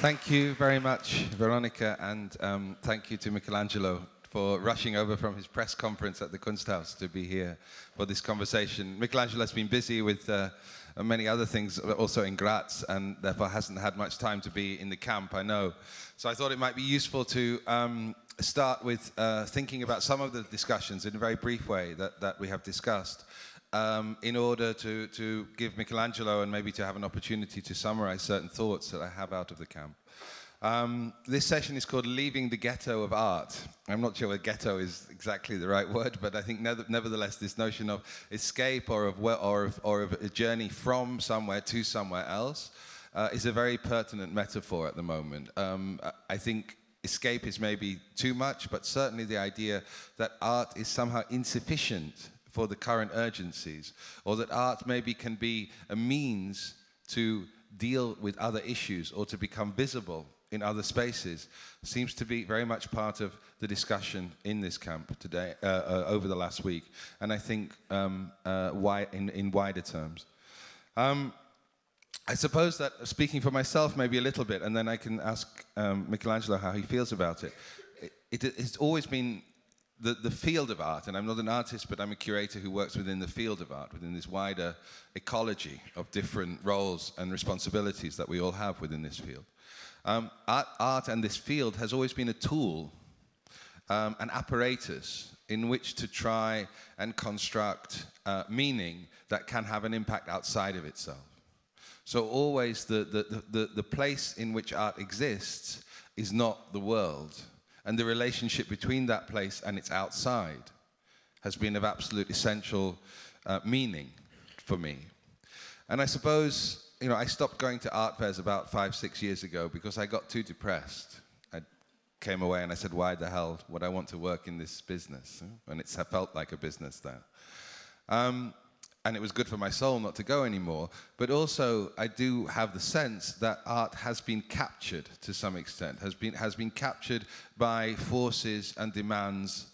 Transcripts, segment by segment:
Thank you very much, Veronica, and thank you to Michelangelo for rushing over from his press conference at the Kunsthaus to be here for this conversation. Michelangelo has been busy with many other things, also in Graz, and therefore hasn't had much time to be in the camp, I know. So I thought it might be useful to start with thinking about some of the discussions in a very brief way that we have discussed, in order to give Michelangelo and maybe to have an opportunity to summarize certain thoughts that I have out of the camp. This session is called Leaving the Ghetto of Art. I'm not sure whether ghetto is exactly the right word, but I think nevertheless this notion of escape or of a journey from somewhere to somewhere else is a very pertinent metaphor at the moment. I think escape is maybe too much, but certainly the idea that art is somehow insufficient for the current urgencies, or that art maybe can be a means to deal with other issues or to become visible in other spaces, seems to be very much part of the discussion in this camp today, over the last week, and I think in wider terms. I suppose that speaking for myself maybe a little bit, and then I can ask Michelangelo how he feels about it. It's always been the field of art, and I'm not an artist, but I'm a curator who works within the field of art, within this wider ecology of different roles and responsibilities that we all have within this field. Art and this field has always been a tool, an apparatus in which to try and construct meaning that can have an impact outside of itself. So always the place in which art exists is not the world, and the relationship between that place and its outside has been of absolute essential meaning for me. And I suppose, you know, I stopped going to art fairs about 5-6 years ago because I got too depressed. I came away and I said, why the hell would I want to work in this business? And it felt like a business there. And it was good for my soul not to go anymore. But also, I do have the sense that art has been captured to some extent, has been captured by forces and demands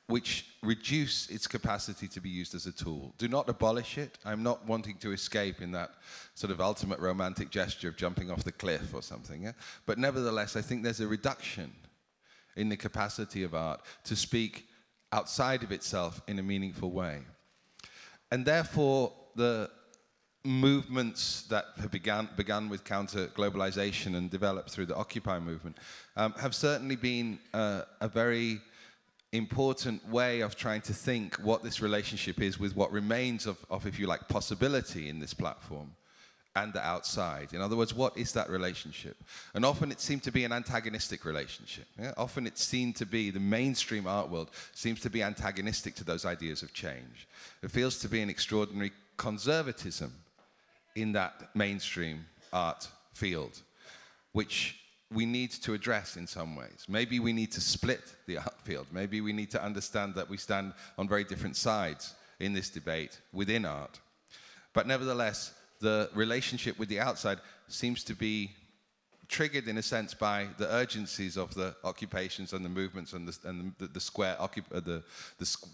which reduce its capacity to be used as a tool. Do not abolish it. I'm not wanting to escape in that sort of ultimate romantic gesture of jumping off the cliff or something. Yeah? But nevertheless, I think there's a reduction in the capacity of art to speak outside of itself in a meaningful way. And therefore, the movements that have begun with counter-globalization and developed through the Occupy movement have certainly been a very important way of trying to think what this relationship is with what remains of, if you like, possibility in this platform and the outside. In other words, what is that relationship? And often it seemed to be an antagonistic relationship. Yeah? Often it's seen to be, the mainstream art world seems to be antagonistic to those ideas of change. It feels to be an extraordinary conservatism in that mainstream art field, which we need to address in some ways. Maybe we need to split the art field. Maybe we need to understand that we stand on very different sides in this debate within art. But nevertheless, the relationship with the outside seems to be triggered in a sense by the urgencies of the occupations and the movements and the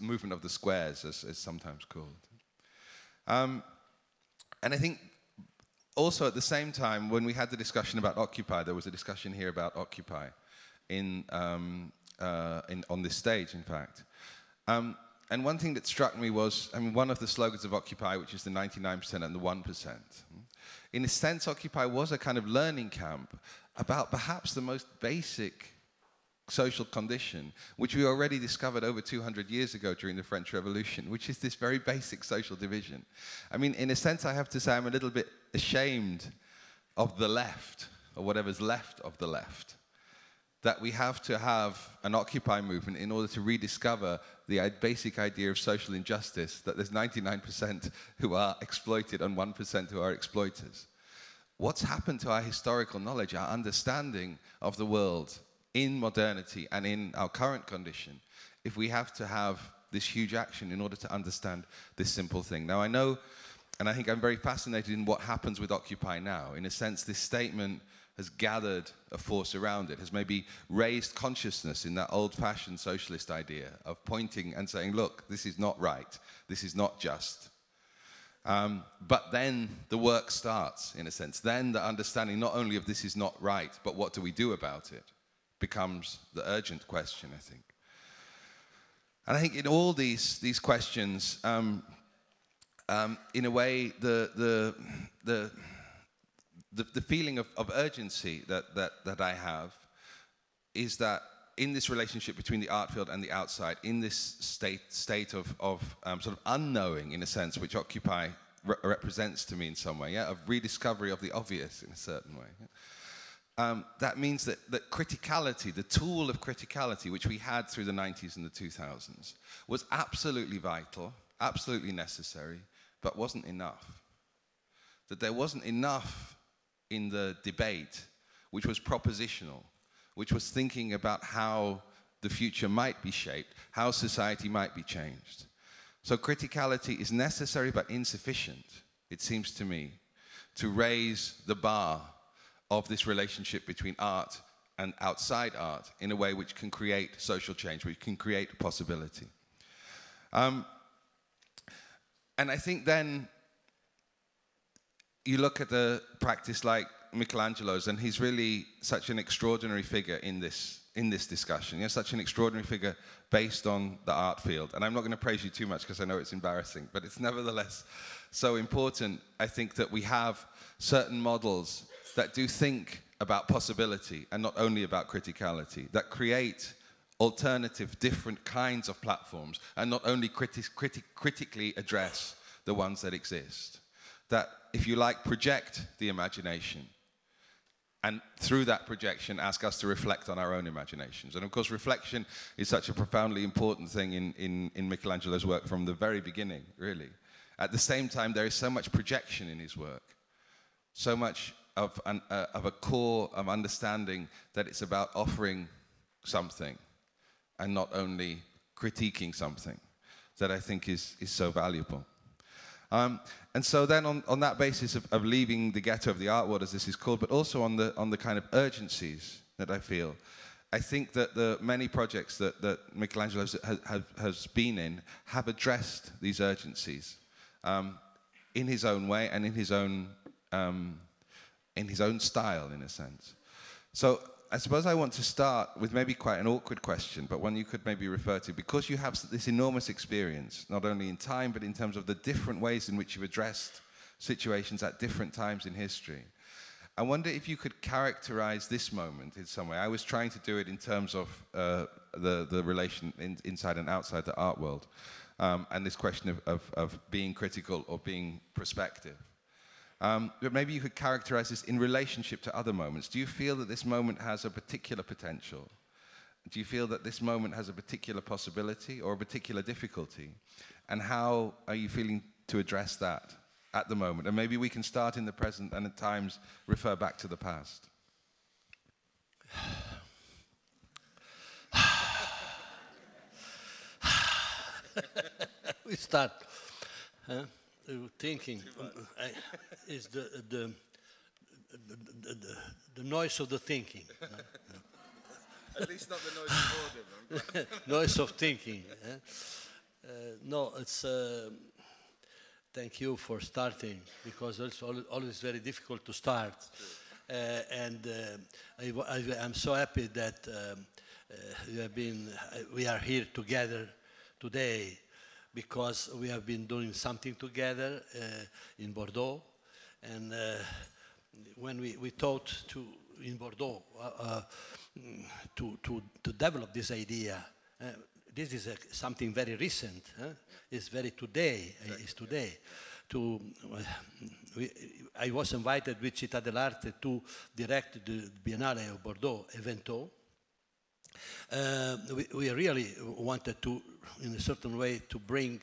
movement of the squares, as sometimes called. And I think also at the same time, when we had the discussion about Occupy, there was a discussion here about Occupy on this stage, in fact. And one thing that struck me was, I mean, one of the slogans of Occupy, which is the 99% and the 1%. In a sense, Occupy was a kind of learning camp about perhaps the most basic social condition, which we already discovered over 200 years ago during the French Revolution, which is this very basic social division. I mean, in a sense, I have to say I'm a little bit ashamed of the left, or whatever's left of the left, that we have to have an Occupy movement in order to rediscover the basic idea of social injustice, that there's 99% who are exploited and 1% who are exploiters. What's happened to our historical knowledge, our understanding of the world in modernity and in our current condition, if we have to have this huge action in order to understand this simple thing? Now I know, and I think I'm very fascinated in what happens with Occupy now. In a sense, this statement has gathered a force around it, has maybe raised consciousness in that old-fashioned socialist idea of pointing and saying, look, this is not right, this is not just. But then the work starts, in a sense. Then the understanding not only of this is not right, but what do we do about it, becomes the urgent question, I think. And I think in all these questions, in a way, the feeling of urgency that I have is that in this relationship between the art field and the outside, in this state of sort of unknowing, in a sense, which Occupy represents to me in some way, yeah, of rediscovery of the obvious in a certain way. Yeah? That means that criticality, the tool of criticality, which we had through the 90s and the 2000s, was absolutely vital, absolutely necessary, but wasn't enough. That there wasn't enough in the debate, which was propositional, which was thinking about how the future might be shaped, how society might be changed. So criticality is necessary but insufficient, it seems to me, to raise the bar of this relationship between art and outside art in a way which can create social change, which can create possibility. And I think then you look at a practice like Michelangelo's, and he's really such an extraordinary figure in this discussion. You know, such an extraordinary figure based on the art field. And I'm not going to praise you too much because I know it's embarrassing, but it's nevertheless so important, I think, that we have certain models that do think about possibility and not only about criticality, that create alternative, different kinds of platforms and not only critically address the ones that exist. That, if you like, project the imagination, and through that projection ask us to reflect on our own imaginations. And of course reflection is such a profoundly important thing in Michelangelo's work from the very beginning, really. At the same time, there is so much projection in his work, so much of a core of understanding that it's about offering something and not only critiquing something, that I think is so valuable. And so then on that basis of leaving the ghetto of the art world, as this is called, but also on the kind of urgencies that I feel, I think that the many projects that Michelangelo has been in have addressed these urgencies in his own way and in his own style, in a sense. So I suppose I want to start with maybe quite an awkward question, but one you could maybe refer to, because you have this enormous experience, not only in time, but in terms of the different ways in which you've addressed situations at different times in history. I wonder if you could characterize this moment in some way. I was trying to do it in terms of the relation inside and outside the art world, and this question of being critical or being prospective. But maybe you could characterize this in relationship to other moments. Do you feel that this moment has a particular potential? Do you feel that this moment has a particular possibility or a particular difficulty? And how are you feeling to address that at the moment? And maybe we can start in the present and at times refer back to the past. We start thinking is the noise of the thinking. At least not the noise of boredom. Noise of thinking. No, it's. Thank you for starting, because it's always very difficult to start. And I'm so happy that we are here together today, because we have been doing something together in Bordeaux. And when we thought in Bordeaux to develop this idea, this is something very recent. It's very today. It's today. I was invited with Città dell'Arte to direct the Biennale of Bordeaux, Evento. We really wanted to, in a certain way, to bring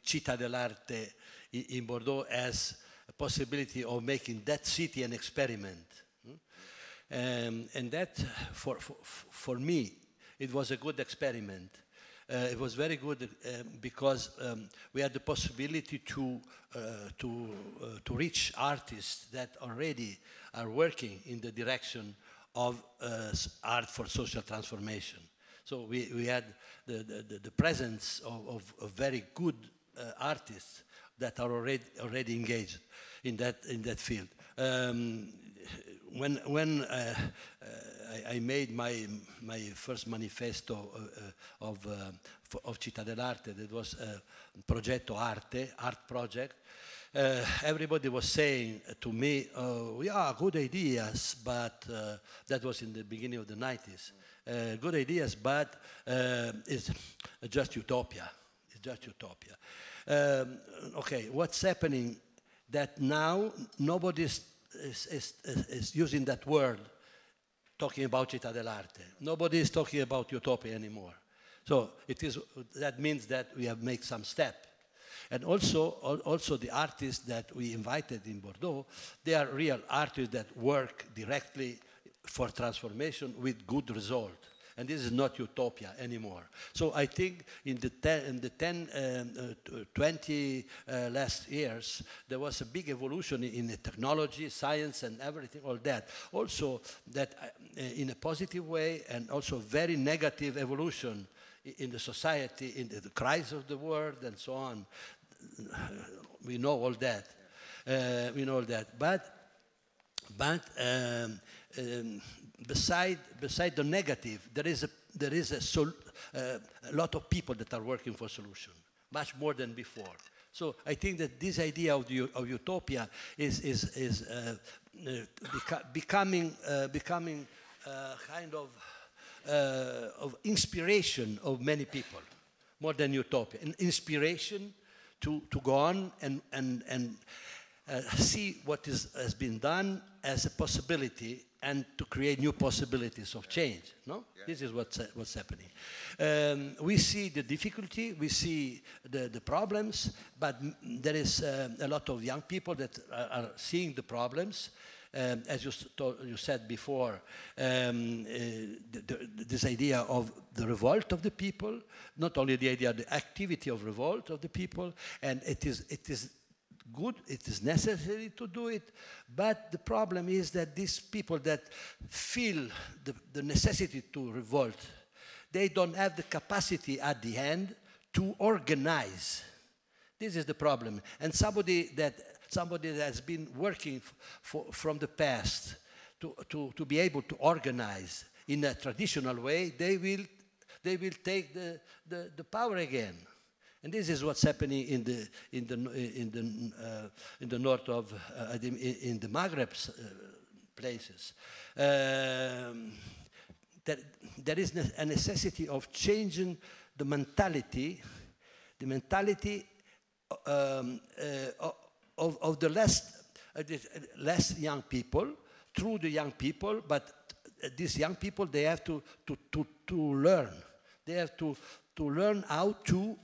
Città dell'Arte in Bordeaux as a possibility of making that city an experiment. And that, for me, it was a good experiment. It was very good because we had the possibility to reach artists that already are working in the direction of art for social transformation. So we had the presence of very good artists that are already engaged in that field. When I made my first manifesto of Città dell'Arte, that was Progetto Arte, art project, everybody was saying to me, oh, yeah, good ideas, but that was in the beginning of the 90s. Good ideas, but it's just utopia. It's just utopia. Okay, what's happening that now nobody is using that word talking about Città dell'Arte. Nobody is talking about utopia anymore. So that means that we have made some step. And also the artists that we invited in Bordeaux, they are real artists that work directly for transformation with good result. And this is not utopia anymore. So I think in the 20 last years, there was a big evolution in the technology, science, and everything, all that. Also, that in a positive way, and also very negative evolution in the society, in the crisis of the world, and so on. We know all that. We know all that. But beside the negative, there is a lot of people that are working for solution, much more than before. So I think that this idea of utopia is becoming kind of inspiration of many people, more than utopia, an inspiration to go on and see what has been done as a possibility and to create new possibilities of change. No? Yeah. This is what's happening. We see the difficulty, we see the problems, but there is a lot of young people that are seeing the problems. As you said before, this idea of the revolt of the people, not only the idea of the activity of revolt of the people, and it is good, it is necessary to do it, but the problem is that these people that feel the necessity to revolt, they don't have the capacity at the end to organize. This is the problem. And somebody that has been working from the past to be able to organize in a traditional way, they will take the power again. And this is what's happening in the north of in the Maghreb places. There is a necessity of changing the mentality of the less young people through the young people, but these young people, they have to learn. They have to learn how to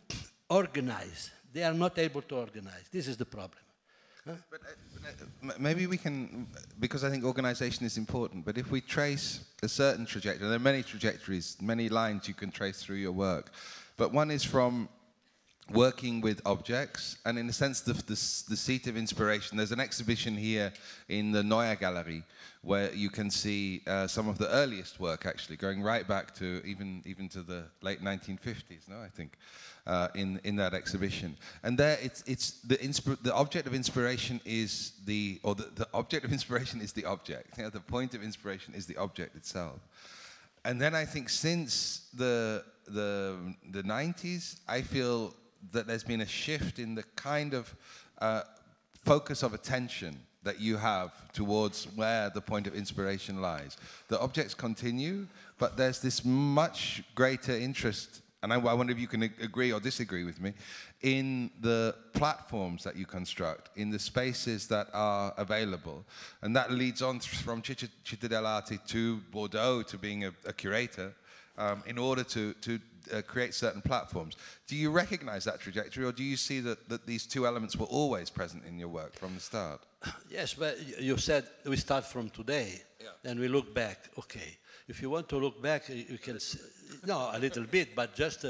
organize. They are not able to organize. This is the problem. Huh? But maybe we can, because I think organization is important, but if we trace a certain trajectory, there are many trajectories, many lines you can trace through your work, but one is from working with objects, and in a sense the seat of inspiration. There's an exhibition here in the Neue Galerie where you can see some of the earliest work, actually going right back to even to the late 1950s, no, I think, in that exhibition. And there it's the object of inspiration is the object of inspiration is the object. You know, the point of inspiration is the object itself. And then I think since the 90s, I feel that there's been a shift in the kind of focus of attention that you have towards where the point of inspiration lies. The objects continue, but there's this much greater interest, and I wonder if you can agree or disagree with me, in the platforms that you construct, in the spaces that are available. And that leads on from Città dell'Arte to Bordeaux, to being a curator, in order to create certain platforms. Do you recognize that trajectory, or do you see that these two elements were always present in your work from the start? Yes, but you said we start from today, and we look back. Okay, if you want to look back, you can no, a little bit, but just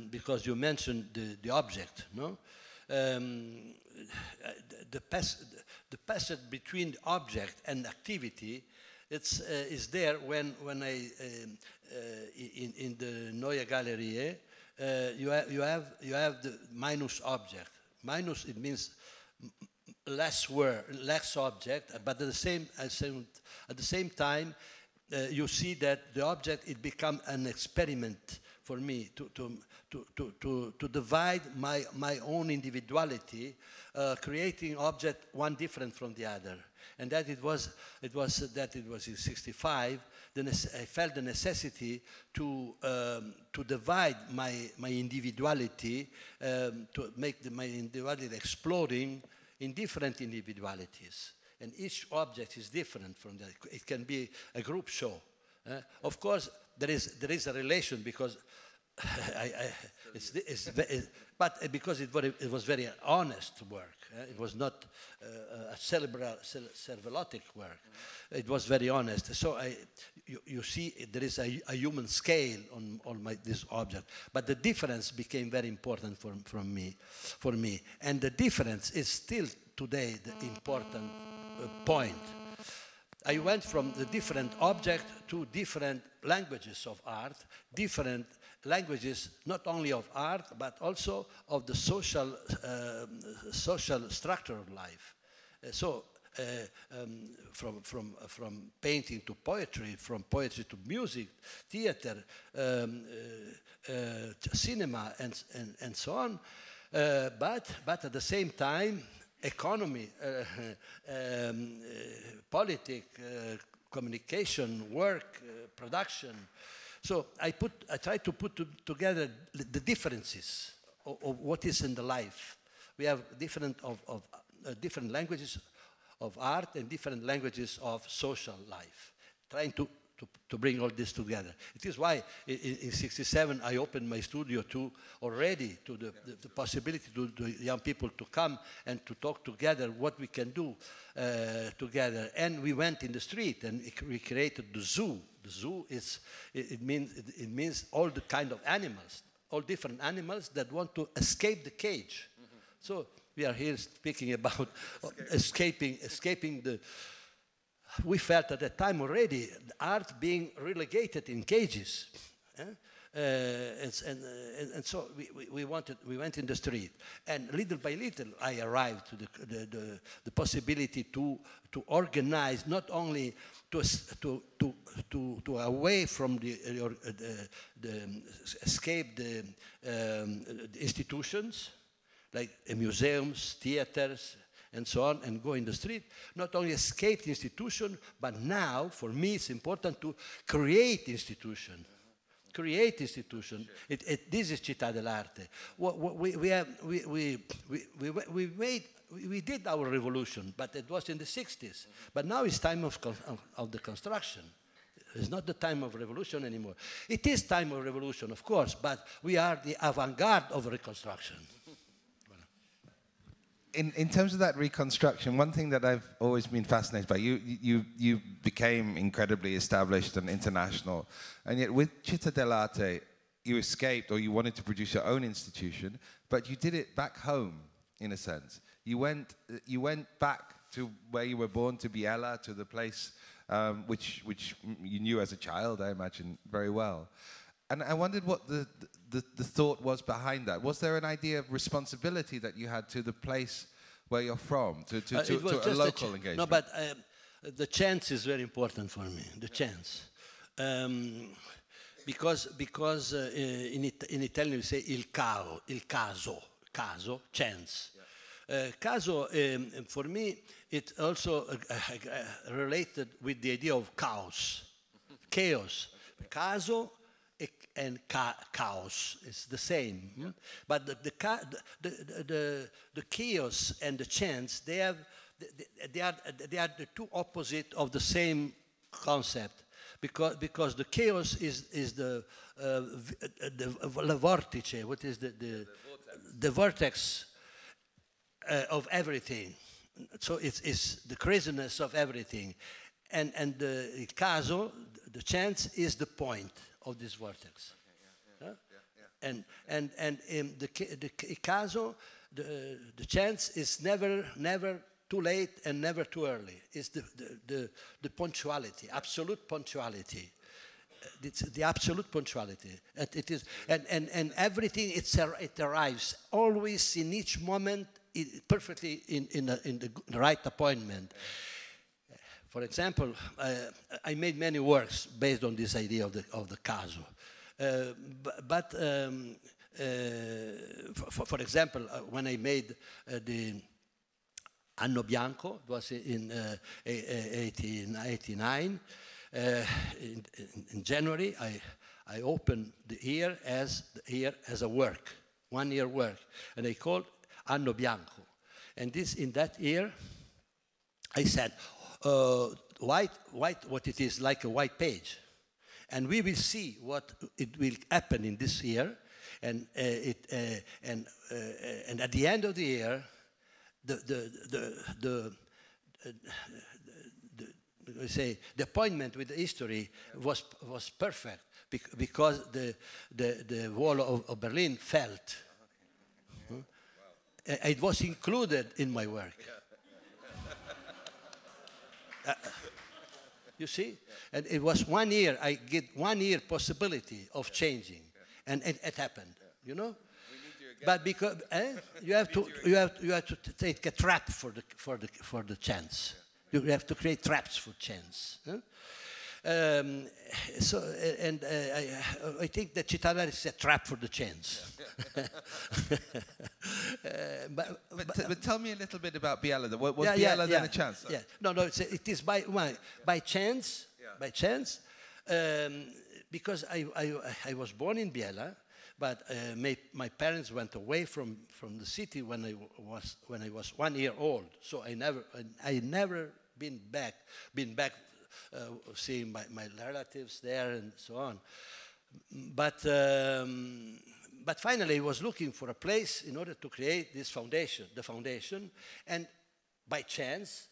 because you mentioned the object, no? The passage between the object and activity, is there when I in the Neue Galerie you have the minus object. Minus, it means less word, less object, but at the same time, you see that the object, it become an experiment for me to divide my own individuality, creating object one different from the other. And that it was in '65. Then I felt the necessity to divide my individuality, to make my individuality exploding in different individualities. And each object is different from that. It can be a group show. Of course, there is a relation because but because it was very honest work. It was not a cerebrotic work. It was very honest. So you see, there is a human scale on this object. But the difference became very important for me. And the difference is still today the important point. I went from the different object to different languages of art, different languages not only of art but also of the social structure of life. From painting to poetry, from poetry to music, theater, cinema, and so on. But at the same time, economy, politics, communication, work, production. So I tried to put together the differences of what is in the life. We have different languages of art and different languages of social life, trying to bring all this together. It is why in '67 I opened my studio to the possibility to young people to come and to talk together what we can do together. And we went in the street and we created the zoo. The zoo means all the kind of animals, all different animals that want to escape the cage. Mm-hmm. So we are here speaking about escaping the. We felt at that time already the art being relegated in cages, and so we went in the street, and little by little I arrived to the possibility to organize not only to away from the escape the institutions like museums, theaters, and so on, and go in the street, not only escape the institution, but now, for me, it's important to create institution. Create institution. This is Città dell'Arte. We did our revolution, but it was in the '60s. But now it's time of the construction. It's not the time of revolution anymore. It is time of revolution, of course, but we are the avant-garde of reconstruction. In terms of that reconstruction, one thing that I've always been fascinated by, you became incredibly established and international, and yet with Città dell'Arte, you escaped, or you wanted to produce your own institution, but you did it back home, in a sense. You went back to where you were born, to Biella, to the place which you knew as a child, I imagine, very well. And I wondered what the thought was behind that. Was there an idea of responsibility that you had to the place where you're from, to a local engagement? No, but the chance is very important for me, the chance. Because in Italian we say il caso, chance. Caso, for me, it's also related with the idea of chaos. Caso and chaos is the same, but the chaos and the chance, they are the two opposite of the same concept, because the chaos is the vortice. What is the vortex of everything? So it's the craziness of everything, and the caso, the chance, is the point of this vortex. And in the caso, the chance is never too late and never too early. It's the punctuality, absolute punctuality. it's the absolute punctuality. It is, and everything, it arrives always in each moment perfectly in the right appointment. For example, I made many works based on this idea of the caso. For example, when I made the Anno Bianco, it was in 1889. In January, I opened the year as a work, 1 year work, and I called Anno Bianco. And in that year, I said, white, what it is, like a white page. And we will see what it will happen in this year. And at the end of the year, the appointment with the history was perfect because the wall of Berlin felt. It was included in my work. You see? And it was 1 year, I get 1 year possibility of changing. And it happened, you know? But because you have to take a trap for the chance. You have to create traps for chance. Huh? I think that Cittadella is a trap for the chance. But tell me a little bit about Biella. Was Biella then a chance? Yeah. No, it is by chance. Yeah. By chance, because I was born in Biella, but my parents went away from the city when I was 1 year old. So I never been back seeing my relatives there and so on. But finally, I was looking for a place in order to create this foundation, the foundation, and by chance,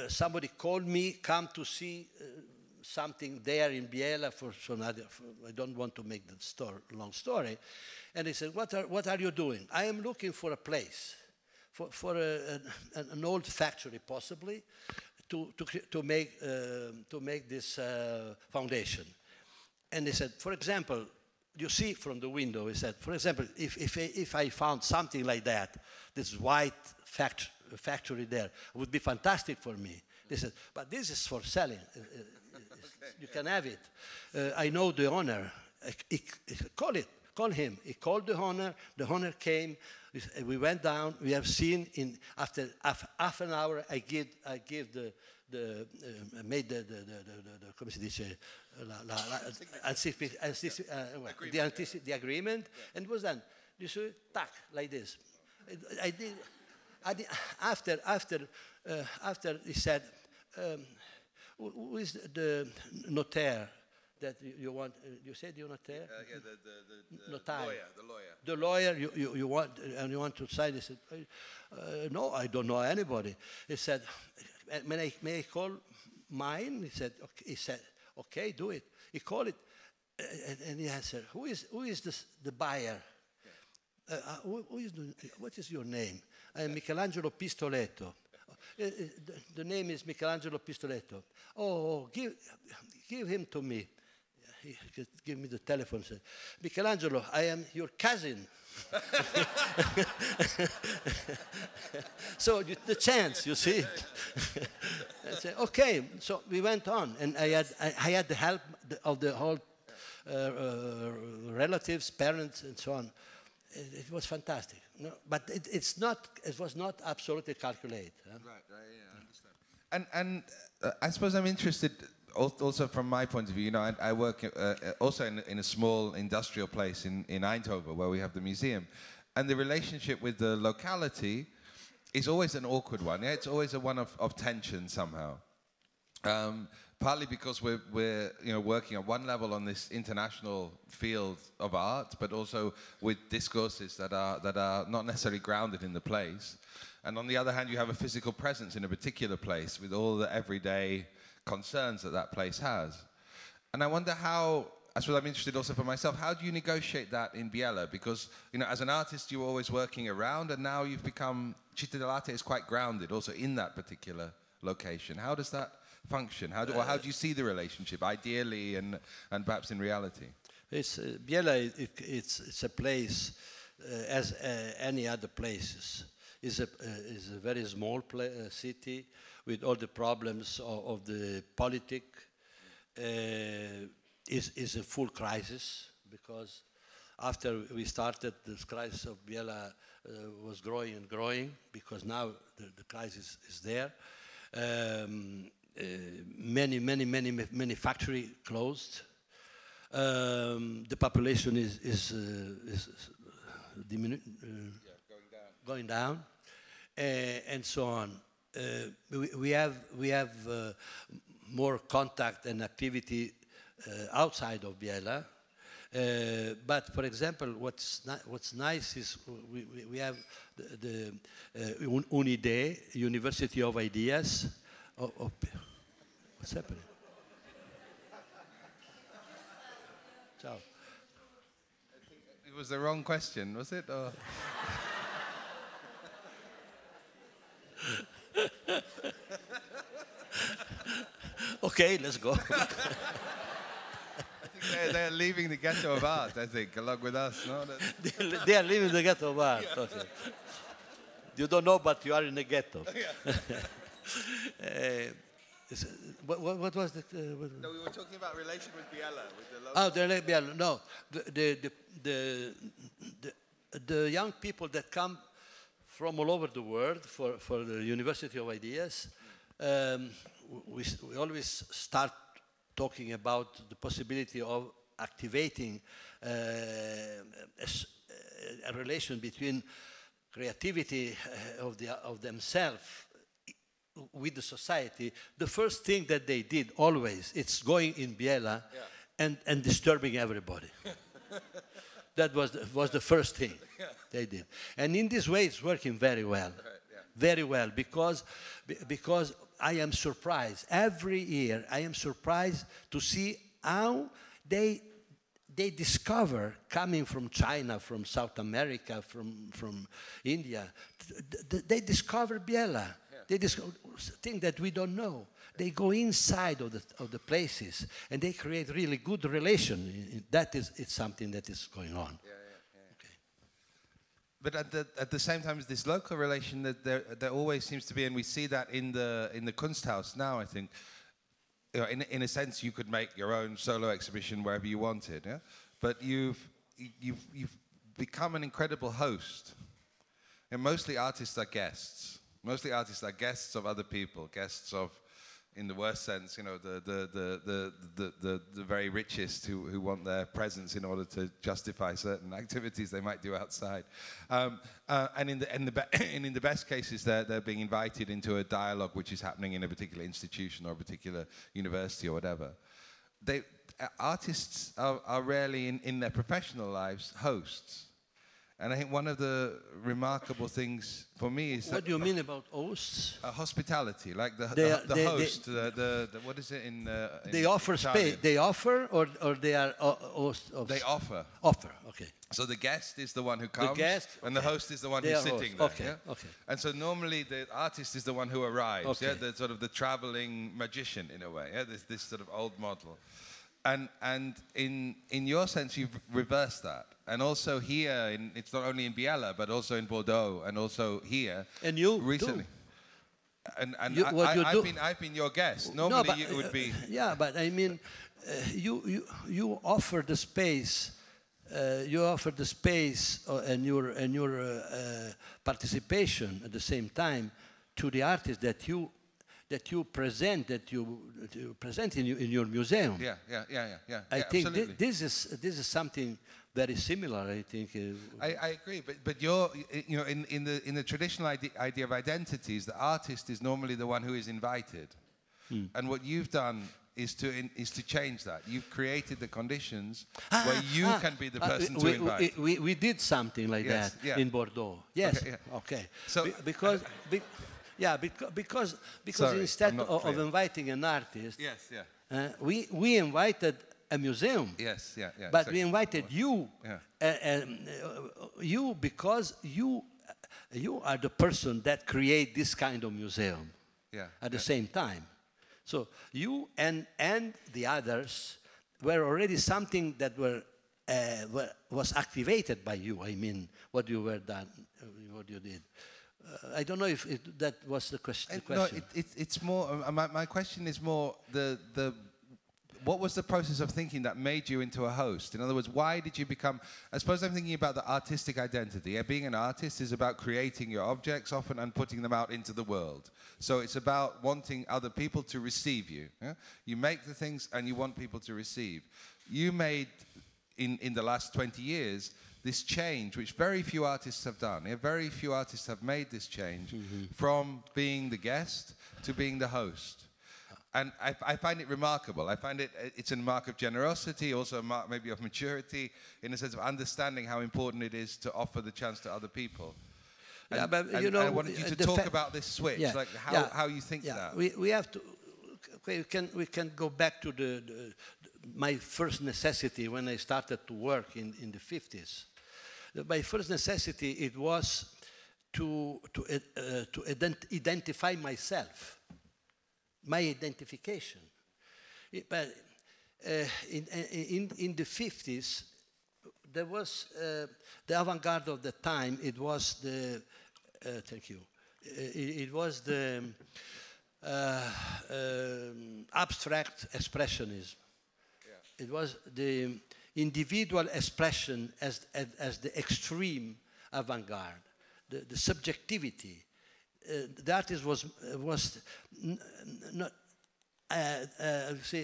somebody called me, come to see something there in Biella for some other. I don't want to make the long story, and he said, "What are you doing?" I am looking for a place, for an old factory, possibly, to make this foundation. And he said, for example, you see from the window, he said, for example, if I found something like that, this white factory there, it would be fantastic for me. They said, but this is for selling. You can have it. I know the owner. Call him. He called the owner. The owner came. We went down. We have seen after half an hour. I made come si dice the agreement, and it was done. You see, tack, like this. I did. After he said, who is the notaire that you want? You said you're notaire? Yeah, the lawyer. The lawyer you want to sign? He said, no, I don't know anybody. He said, may I call mine? He said, okay, do it. He called it, and he answered, who is the buyer? What is your name? I'm Michelangelo Pistoletto. The name is Michelangelo Pistoletto. Oh, give him to me. He gave me the telephone. Said, Michelangelo, I am your cousin. So the chance, you see. I said, okay. So we went on, and I had the help of the whole relatives, parents, and so on. It was fantastic. No, but it was not absolutely calculated. Huh? Right, yeah, I understand. And I suppose I'm interested also from my point of view. You know, I work also in a small industrial place in Eindhoven where we have the museum, and the relationship with the locality is always an awkward one. Yeah, it's always a one of tension somehow. Partly because we're working at one level on this international field of art, but also with discourses that are not necessarily grounded in the place. And on the other hand, you have a physical presence in a particular place with all the everyday concerns that place has. And I wonder how, I suppose I'm interested also for myself, how do you negotiate that in Biella? Because, as an artist, you were always working around, and now you've become, Città dell'Arte is quite grounded also in that particular location. How does that function? How do you see the relationship, ideally and perhaps in reality? It's Biella. It's a place as any other places. Is a very small city with all the problems of the politics. Is a full crisis because after we started, this crisis of Biella was growing and growing because now the crisis is there. Many factories closed. The population is going down, and so on. We have more contact and activity outside of Biella. But for example, what's nice is we have the Unide, University of Ideas. What's happening? Ciao. I think it was the wrong question, was it? Or? Okay, let's go. They're leaving the ghetto of art, I think, along with us, no? They are leaving the ghetto of art. Yeah. Okay. You don't know, but you are in the ghetto. What was the... No, we were talking about relation with Biella. With the Biella. No, the young people that come from all over the world for the University of Ideas, we always start talking about the possibility of activating a relation between creativity of themselves with the society. The first thing that they did always, it's going in Biella and disturbing everybody. That was the first thing they did. And in this way, it's working very well. Very well, because I am surprised. Every year, I am surprised to see how they discover, coming from China, from South America, from India, they discover Biella. They discover things that we don't know. They go inside of the places, and they create really good relation. It's something that is going on. But at the same time, this local relation that there always seems to be, and we see that in the Kunsthaus now. I think, you know, in a sense, you could make your own solo exhibition wherever you wanted. Yeah, but you've become an incredible host. And mostly artists are guests. Mostly artists are guests of other people, guests of, in the worst sense, you know, the very richest who want their presence in order to justify certain activities they might do outside. And in the best cases, they're being invited into a dialogue which is happening in a particular institution or a particular university or whatever. Artists are rarely in their professional lives hosts. And I think one of the remarkable things for me is what do you mean about hosts? Hospitality, like the host. What is it in? They offer space. They offer, or they are hosts. They offer. Offer. Okay. So the guest is the one who comes, and the host is the one they who's sitting there. Okay. Yeah? Okay. And so normally the artist is the one who arrives. Okay. Yeah, the sort of the traveling magician in a way. Yeah, this sort of old model. And in your sense, you've reversed that. And also here, it's not only in Biella, but also in Bordeaux, and also here. And you recently. Do. And I've been your guest. Normally, it would be. Yeah, but I mean, you offer the space. You offer the space and your participation at the same time to the artists that you present in your museum. Yeah. I think this is something very similar. I think. I agree, but you're, you know, in the traditional idea of identities, the artist is normally the one who is invited, and what you've done is to change that. You've created the conditions where you can be the person to invite. We did something like that in Bordeaux. Yes. Okay. So because. Because sorry, instead of inviting an artist, we invited a museum. Yes, But exactly. we invited you, you because you are the person that create this kind of museum. At the same time, So you and the others were already something that was activated by you. I mean, what you were done, what you did. I don't know if that was the question. No, it's more. My question is more what was the process of thinking that made you into a host? In other words, why did you become? I suppose I'm thinking about the artistic identity. Being an artist is about creating your objects often and putting them out into the world. So it's about wanting other people to receive you. Yeah? You make the things and you want people to receive. You made in the last 20 years this change, which very few artists have done. Yeah? Very few artists have made this change from being the guest to being the host. And I find it remarkable. I find it's a mark of generosity, also a mark maybe of maturity, in a sense of understanding how important it is to offer the chance to other people. And, yeah, but you know, I wanted you to talk about this switch, like how you think that. We have to. Okay, we can go back to my first necessity when I started to work in the 50s. My first necessity, it was to identify myself. My identification. But in the 50s, there was the avant-garde of the time. It was the thank you. It was the abstract expressionism. Yeah. It was the individual expression as the extreme avant-garde, the subjectivity. The artist was not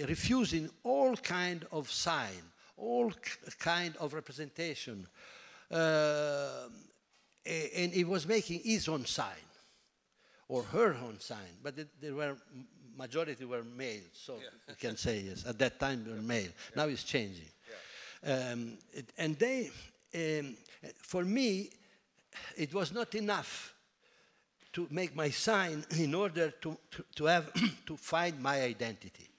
refusing all kind of sign, all kind of representation, and he was making his own sign or her own sign. But there were majority were male, so you can say yes. At that time, they were male. Yeah. Now it's changing, and they, for me, it was not enough to make my sign in order to have to find my identity.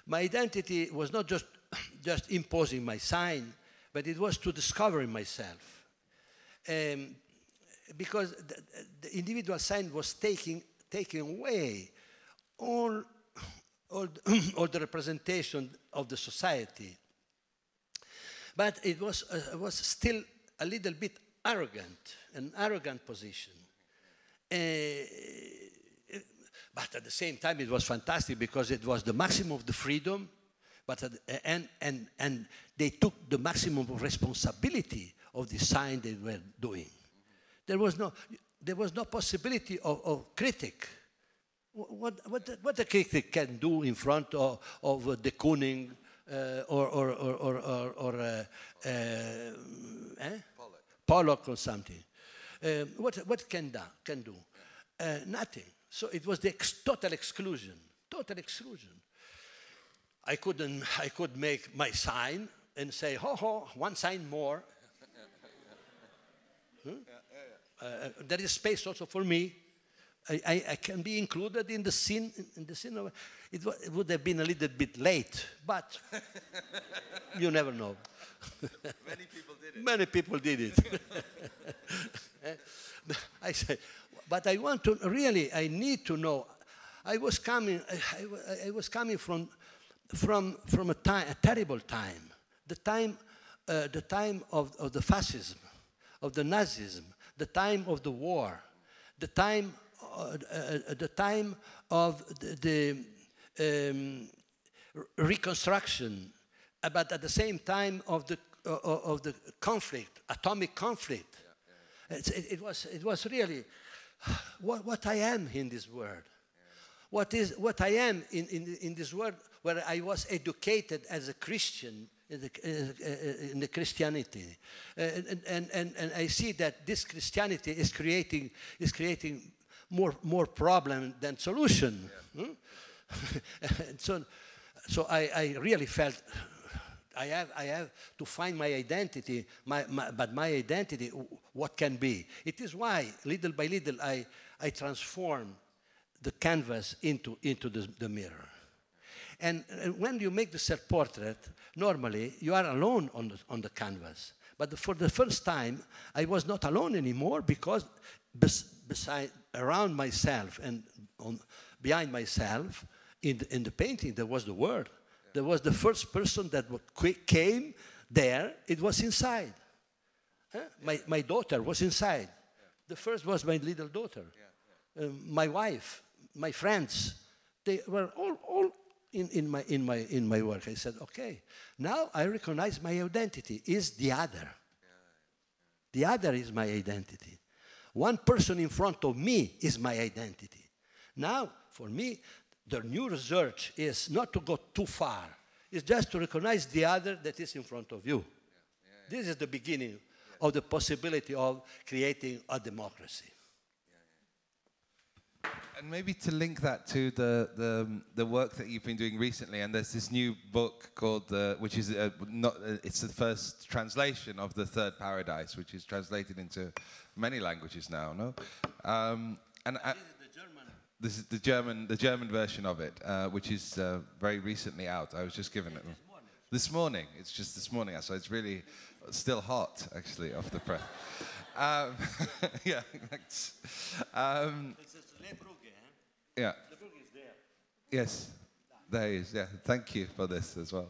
My identity was not just imposing my sign, but it was to discover myself. Because the individual sign was taking away all the representation of the society. But it was still a little bit arrogant, an arrogant position. But at the same time, it was fantastic because it was the maximum of the freedom, but and they took the maximum of responsibility of the sign they were doing. There was no possibility of critic. What a critic can do in front of de Kooning or Pollock or something. What can do? Nothing. So it was the total exclusion. Total exclusion. I could make my sign and say, one sign more. There is space also for me. I can be included in the scene. It would have been a little bit late, but you never know. Many people did it. Many people did it. I said, but I want to really. I need to know. I was coming from a terrible time. The time of the fascism, of the Nazism, the time of the war, the time of the reconstruction, but at the same time of the conflict, atomic conflict. It was really what I am in this world. What I am in this world where I was educated as a Christian in the Christianity, and I see that this Christianity is creating more problem than solution. Yeah. So I really felt I have to find my identity, but my identity, what can be? It is why, little by little, I transform the canvas into the mirror. And when you make the self-portrait, normally you are alone on the canvas. But for the first time, I was not alone anymore because around myself and behind myself, in the painting, there was the word. There was the first person that came there. It was inside. My daughter was inside. The first was my little daughter. My wife, my friends, they were all in my work. I said, okay, now I recognize my identity is the other. The other is my identity. One person in front of me is my identity. Now, for me, the new research is not to go too far. It's just to recognize the other that is in front of you. This is the beginning of the possibility of creating a democracy. And maybe to link that to the work that you've been doing recently, and there's this new book called, which is it's the first translation of The Third Paradise, which is translated into many languages now, no? This is the German version of it, which is very recently out. I was just given it this morning. It's just this morning, so it's really still hot, actually, off the press. Yeah, thanks. Yeah. Yes, there he is. Yeah, thank you for this as well.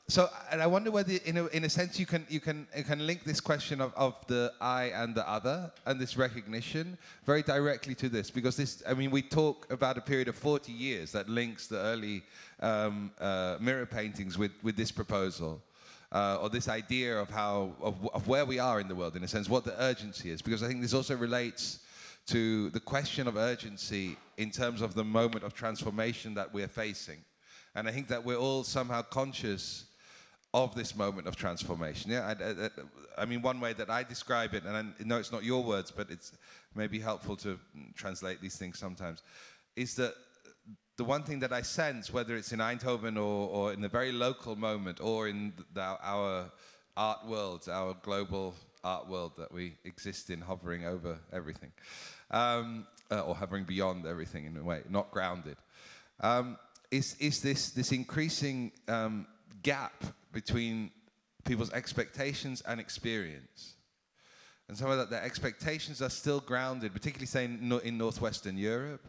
So, and I wonder whether, in a sense, you can link this question of the I and the other and this recognition very directly to this, because this, I mean, we talk about a period of 40 years that links the early mirror paintings with this proposal, or this idea of where we are in the world, in a sense, what the urgency is, because I think this also relates to the question of urgency in terms of the moment of transformation that we're facing. And I think that we're all somehow conscious of this moment of transformation. Yeah, I mean, one way that I describe it, and I know it's not your words, but it's maybe helpful to translate these things sometimes, is that the one thing that I sense, whether it's in Eindhoven or in the very local moment, or in our art world, our global art world that we exist in, hovering over everything, or hovering beyond everything in a way, not grounded, is this increasing gap between people's expectations and experience. And some of that, their expectations are still grounded, particularly say in Northwestern Europe,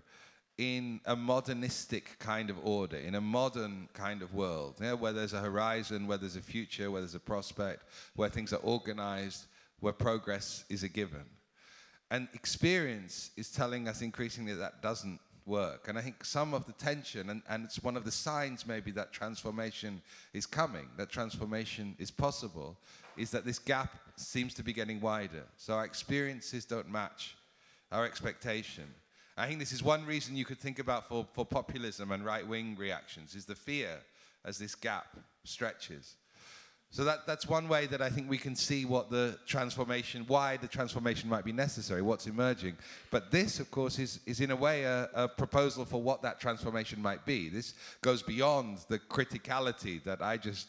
in a modernistic kind of order, in a modern kind of world, yeah, where there's a horizon, where there's a future, where there's a prospect, where things are organized, where progress is a given. And experience is telling us increasingly that doesn't work. And I think some of the tension, and it's one of the signs maybe that transformation is coming, that transformation is possible, is that this gap seems to be getting wider. So our experiences don't match our expectation. I think this is one reason you could think about for populism and right-wing reactions, is the fear as this gap stretches. So that's one way that I think we can see what the transformation, why the transformation might be necessary, what's emerging. But this, of course, is in a way a proposal for what that transformation might be. This goes beyond the criticality that I just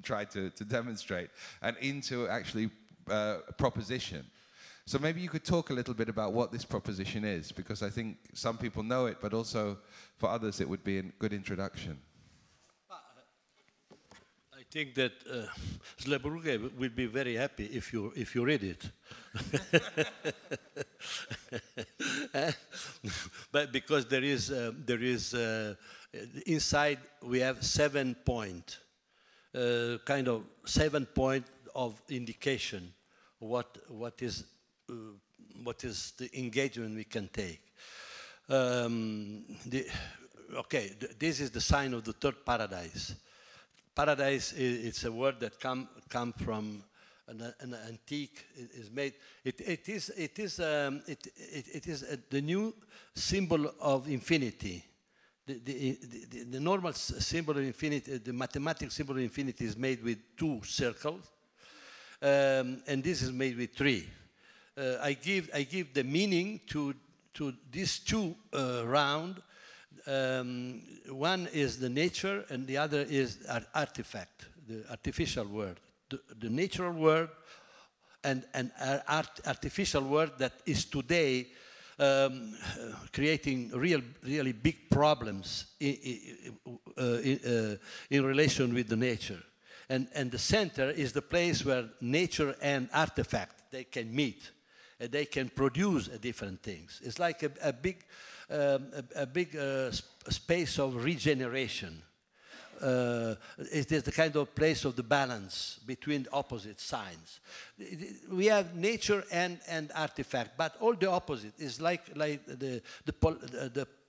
tried to demonstrate and into actually a proposition. So maybe you could talk a little bit about what this proposition is, because I think some people know it, but also for others it would be a good introduction. I think that Slebrugge will be very happy if you read it. But because there is inside we have 7 point, kind of 7 point of indication what is the engagement we can take. Okay, this is the sign of the third paradise. Paradise it's a word that come from an antique. Is made. It is the new symbol of infinity. The normal symbol of infinity, the mathematical symbol of infinity, is made with 2 circles, and this is made with 3. I give the meaning to these 2 round. One is the nature, and the other is artifact, the artificial world. The natural world and artificial world that is today creating really big problems in relation with the nature. And the center is the place where nature and artifact, they can meet. and they can produce different things. It's like a big space of regeneration. It is the kind of place of the balance between opposite signs. We have nature and artifact, but all the opposite is like the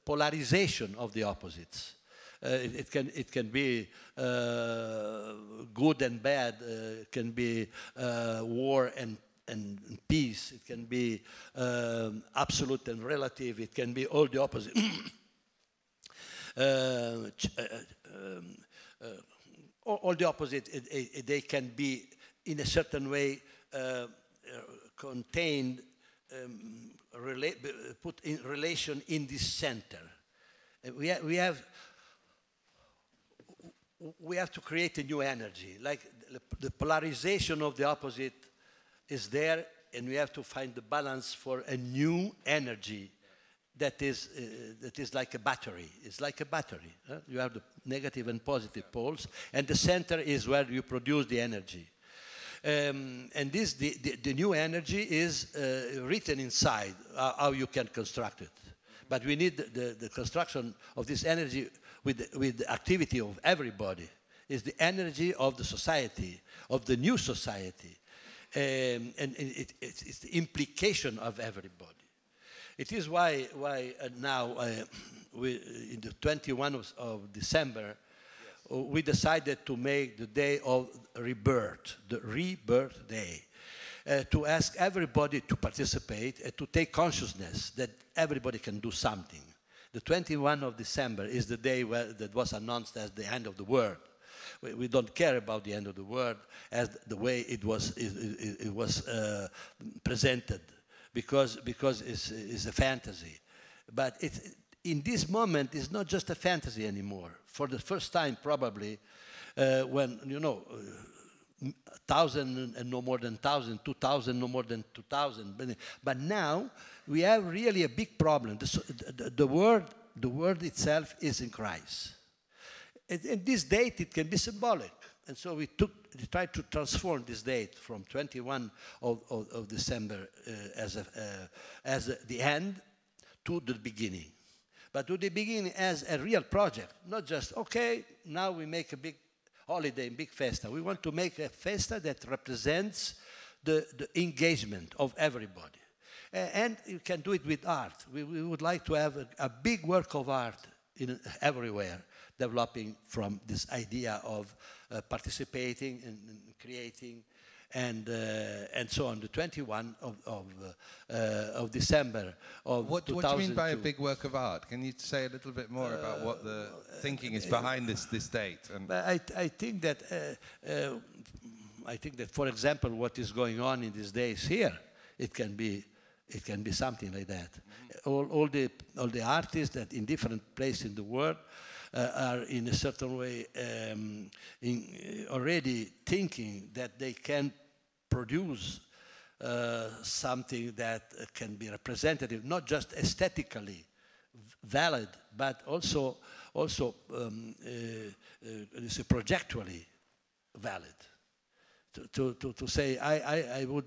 polarization of the opposites. It can be good and bad. It can be war and peace. It can be absolute and relative. It can be all the opposite. All the opposite, they can be in a certain way contained, put in relation in this center. We have to create a new energy. Like the polarization of the opposite is there, and we have to find the balance for a new energy that is like a battery. It's like a battery. You have the negative and positive poles, and the center is where you produce the energy. And this, the new energy is written inside, how you can construct it. But we need the construction of this energy with the activity of everybody. It's the energy of the society, of the new society. And it's the implication of everybody. It is why now, in the 21st of December, we decided to make the day of rebirth, the rebirth day, to ask everybody to participate and to take consciousness that everybody can do something. The 21st of December is the day that was announced as the end of the world. We don't care about the end of the world as the way it was presented, because it's a fantasy. But in this moment, it's not just a fantasy anymore. For the first time, probably, when, 1,000 and no more than 1,000, 2,000, no more than 2,000. But now, we have really a big problem. The world itself is in crisis. And this date, it can be symbolic. And so we tried to transform this date from 21 of December as the end to the beginning. But to the beginning as a real project, not just, okay, now we make a big holiday, big festa. We want to make a festa that represents the engagement of everybody. And you can do it with art. We would like to have a big work of art everywhere, developing from this idea of participating and creating and so on. The 21 of December of what do you mean by a big work of art? Can you say a little bit more about what the thinking is behind this date? And I think that for example, what is going on in these days here, it can be something like that. All the artists that in different places in the world are in a certain way already thinking that they can produce something that can be representative, not just aesthetically valid, but also projectually valid. To say I would.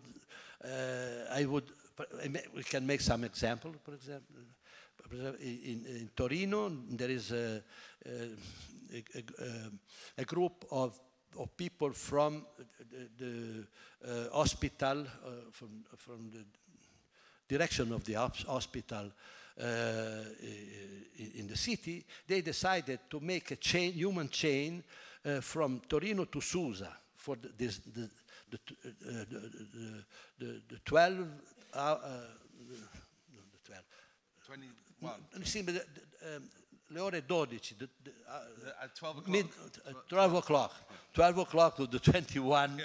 We can make some example. For example, in Torino, there is a group of people from the hospital, from the direction of the hospital in the city. They decided to make a chain, human chain, from Torino to Susa for the 12. 21. Le ore 12. At 12 o'clock. 12 o'clock. 12 o'clock to the 21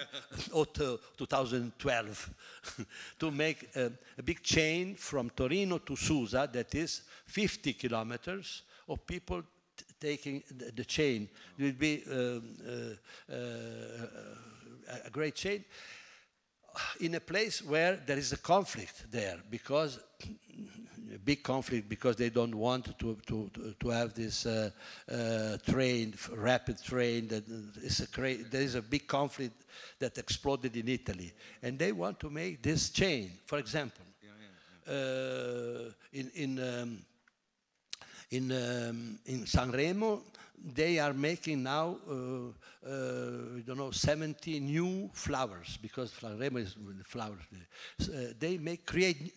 of 2012 to make a big chain from Torino to Susa, that is 50 kilometers of people taking the chain. It will be a great chain in a place where there is a conflict there, because big conflict because they don't want to have this train, rapid train. That there is a big conflict that exploded in Italy, and they want to make this chain. For example, in Sanremo, they are making now, I don't know, 70 new flowers, because Sanremo is the flowers. They create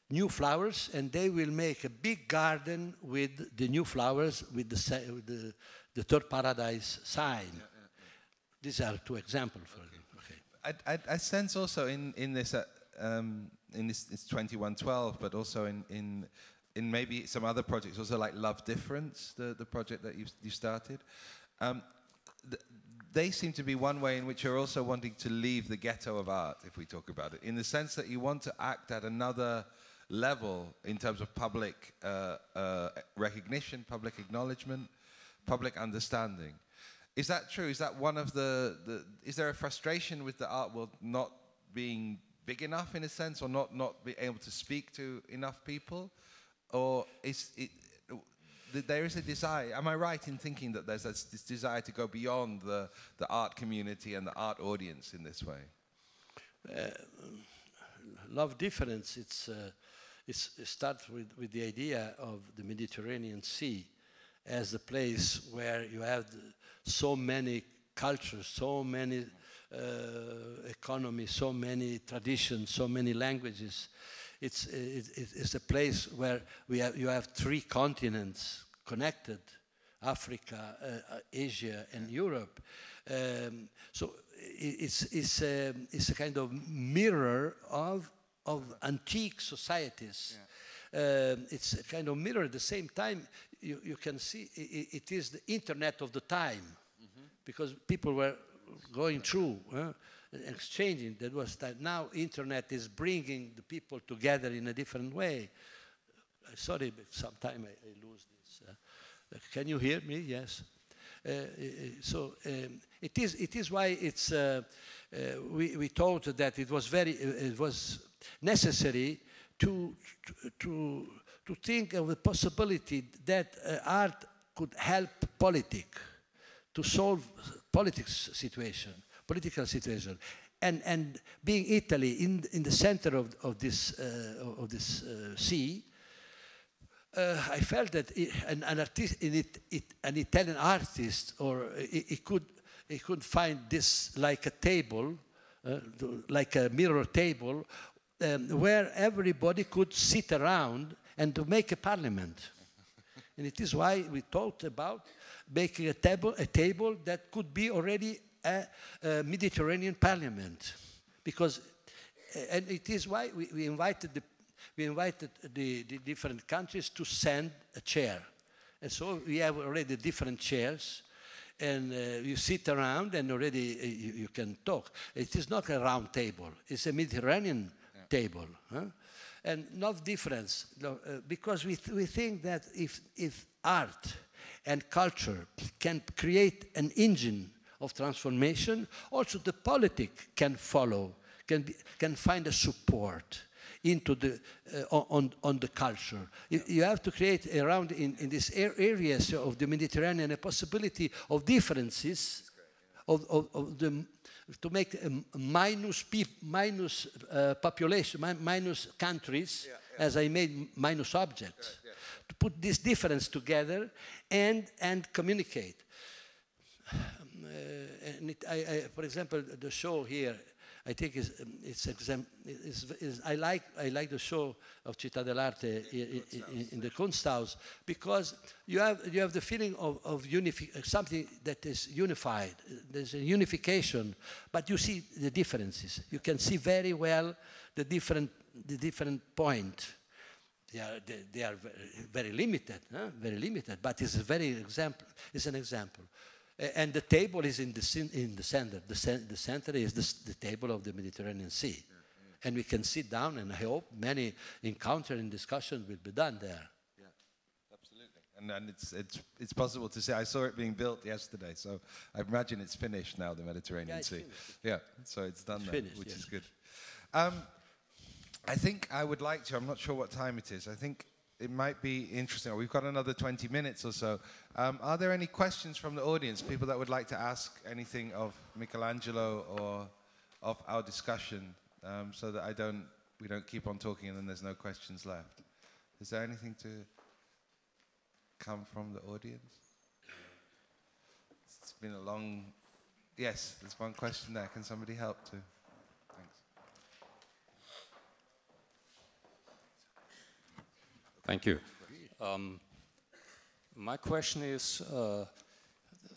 new flowers, and they will make a big garden with the new flowers, with the third paradise sign. These are two examples for you. Okay. I sense also in this 2112, but also in maybe some other projects, also like Love Difference, the project that you started. They seem to be one way in which you're also wanting to leave the ghetto of art, if we talk about it, in the sense that you want to act at another level in terms of public recognition, public acknowledgement, public understanding. Is that true? Is that one of is there a frustration with the art world not being big enough in a sense, or not being able to speak to enough people? Or there is a desire, am I right in thinking that there's this desire to go beyond the art community and the art audience in this way? Love Difference, it starts with the idea of the Mediterranean Sea as a place where you have so many cultures, so many economies, so many traditions, so many languages. It's a place where you have three continents connected: Africa, Asia, and Europe. So it's a kind of mirror of antique societies. Yeah. It's a kind of mirror. At the same time, you can see it is the internet of the time, because people were going through. Exchanging, that was time. Now internet is bringing the people together in a different way. Sorry, but sometimes I lose this. Can you hear me? Yes. So it is why it's we thought that it was necessary to think of the possibility that art could help politics to solve political situation, and being Italy in the center of this sea. I felt that an Italian artist, or he could find this like a table, like a mirror table, where everybody could sit around and to make a parliament. And it is why we thought about making a table that could be already a Mediterranean parliament, because, and it is why we invited the different countries to send a chair, and so we have already different chairs, and you sit around and already you can talk. It is not a round table; it's a Mediterranean table, and not difference, because we think that if art and culture can create an engine of transformation, also the politics can follow, can find a support into the on the culture. You have to create around in these areas of the Mediterranean a possibility of differences, to make minus population, minus countries, as I made minus objects. To put this difference together and communicate. And for example, the show here, I think I like the show of Città dell'Arte in the Kunsthaus, because you have the feeling of something that is unified. There's a unification, but you see the differences. You can see very well the different point. They are very limited, but it's an example. And the table is in the center. The center is the table of the Mediterranean Sea. And we can sit down, and I hope many encounter and discussions will be done there. Yeah, absolutely. And it's possible to see. I saw it being built yesterday, so I imagine it's finished now, the Mediterranean Sea. Finished. Yeah, so it's done now, which is good. I think I would like to, I'm not sure what time it is, I think it might be interesting. We've got another 20 minutes or so. Are there any questions from the audience, people that would like to ask anything of Michelangelo or of our discussion, so that we don't keep on talking and then there's no questions left? Is there anything to come from the audience? It's been a long... Yes, there's one question there. Can somebody help too? Thank you. My question is,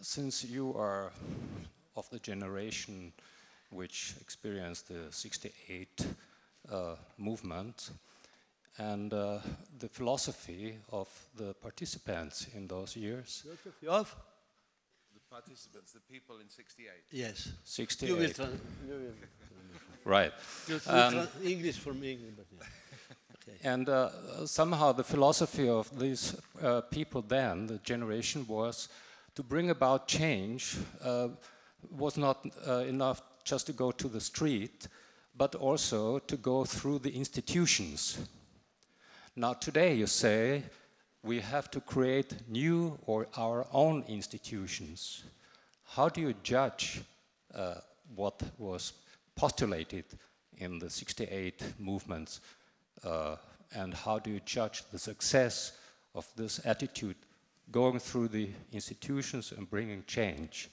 since you are of the generation which experienced the '68 movement, and the philosophy of the participants in those years. Of? The participants, the people in '68. Yes. 68. You will Right. English for me. But yeah. Okay. And somehow the philosophy of these people then, the generation, was to bring about change. Was not enough just to go to the street, but also to go through the institutions. Now today you say we have to create new or our own institutions. How do you judge what was postulated in the '68 movements, and how do you judge the success of this attitude going through the institutions and bringing change?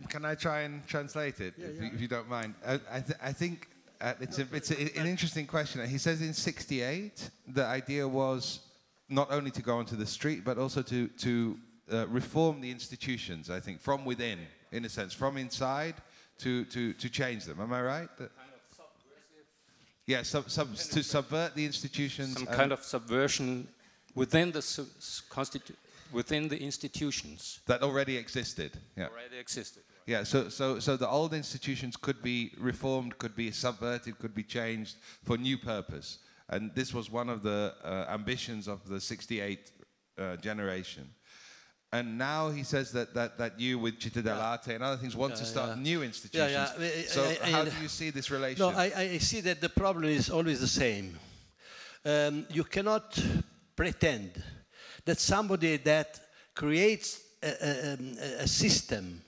Can I try and translate it, if you don't mind? I think it's an interesting question. He says in '68, the idea was not only to go onto the street, but also to reform the institutions, I think, from within, in a sense, from inside to change them. Am I right? Kind of subversive. Yeah, to subvert the institutions. Some kind of subversion within the within the institutions that already existed. Yeah. Already existed. Right. Yeah. So the old institutions could be reformed, could be subverted, could be changed for new purpose. And this was one of the ambitions of the '68 generation. And now he says that you, with Città dell'Arte and other things, want to start new institutions. So how do you see this relation? No, I see that the problem is always the same. You cannot pretend that somebody that creates a system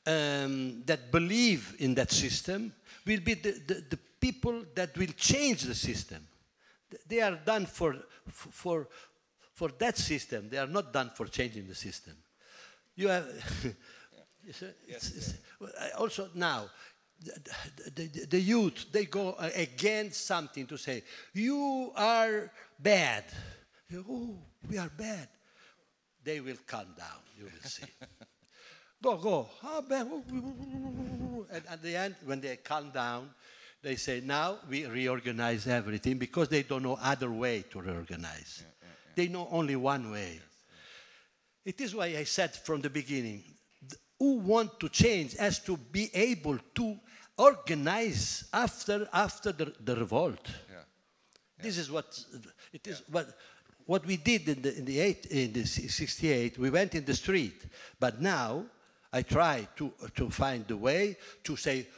that believe in that system will be the people that will change the system. They are done for that system. They are not done for changing the system. You have also now the youth, they go against something to say you are bad. Oh, we are bad. They will calm down. You will see. Go. Oh, bad. And at the end, when they calm down, they say, now we reorganize everything, because they don't know other way to reorganize. They know only one way. It is why I said from the beginning, who want to change has to be able to organize after the revolt. This is what it is. What we did in the '68, we went in the street. But now I try to find the way to say,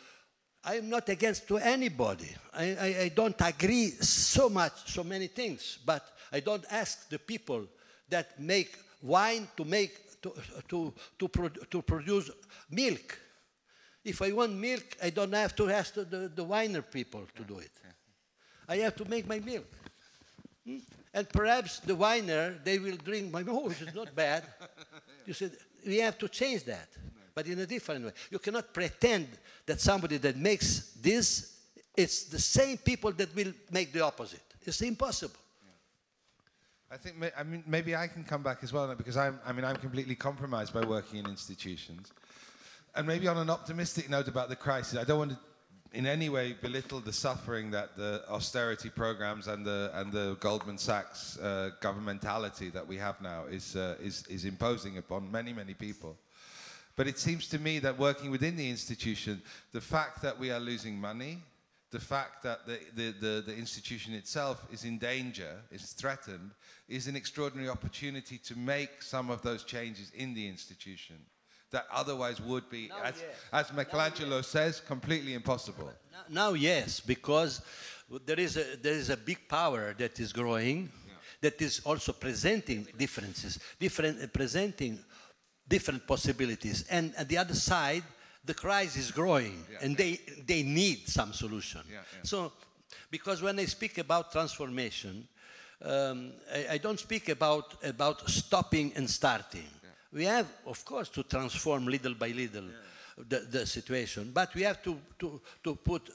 I am not against to anybody. I don't agree so many things, but I don't ask the people that make wine to produce milk. If I want milk, I don't have to ask the winer people to do it. I have to make my milk. And perhaps the winer, they will drink my milk. Oh, it's not bad. You said, we have to change that, but in a different way. You cannot pretend that somebody that makes this, it's the same people that will make the opposite. It's impossible. I think, maybe I can come back as well, because I'm completely compromised by working in institutions. And maybe on an optimistic note about the crisis, I don't want to in any way belittle the suffering that the austerity programs and the Goldman Sachs governmentality that we have now is imposing upon many people. But it seems to me that working within the institution, the fact that we are losing money, the fact that the institution itself is in danger, is threatened, is an extraordinary opportunity to make some of those changes in the institution that otherwise would be, Now, yes. as Michelangelo says, completely impossible. Now, yes, because there is a big power that is growing, that is also presenting differences, presenting different possibilities. And at the other side, the crisis is growing, and they need some solution. So, because when I speak about transformation, I don't speak about stopping and starting. We have, of course, to transform little by little the situation, but we have to put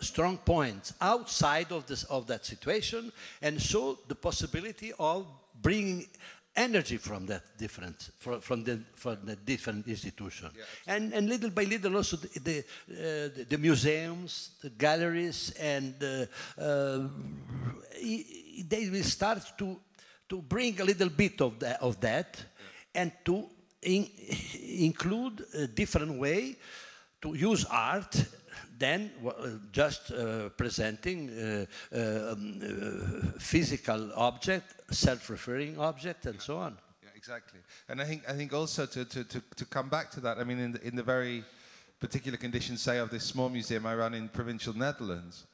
strong points outside of that situation and show the possibility of bringing energy from that different from the different institution, and little by little also the museums, the galleries, and they will start to bring a little bit of that and to include a different way to use art than just presenting physical object, self-referring object, and so on. Yeah, exactly. And I think also to come back to that, I mean, in the very particular conditions, say, of this small museum I run in provincial Netherlands,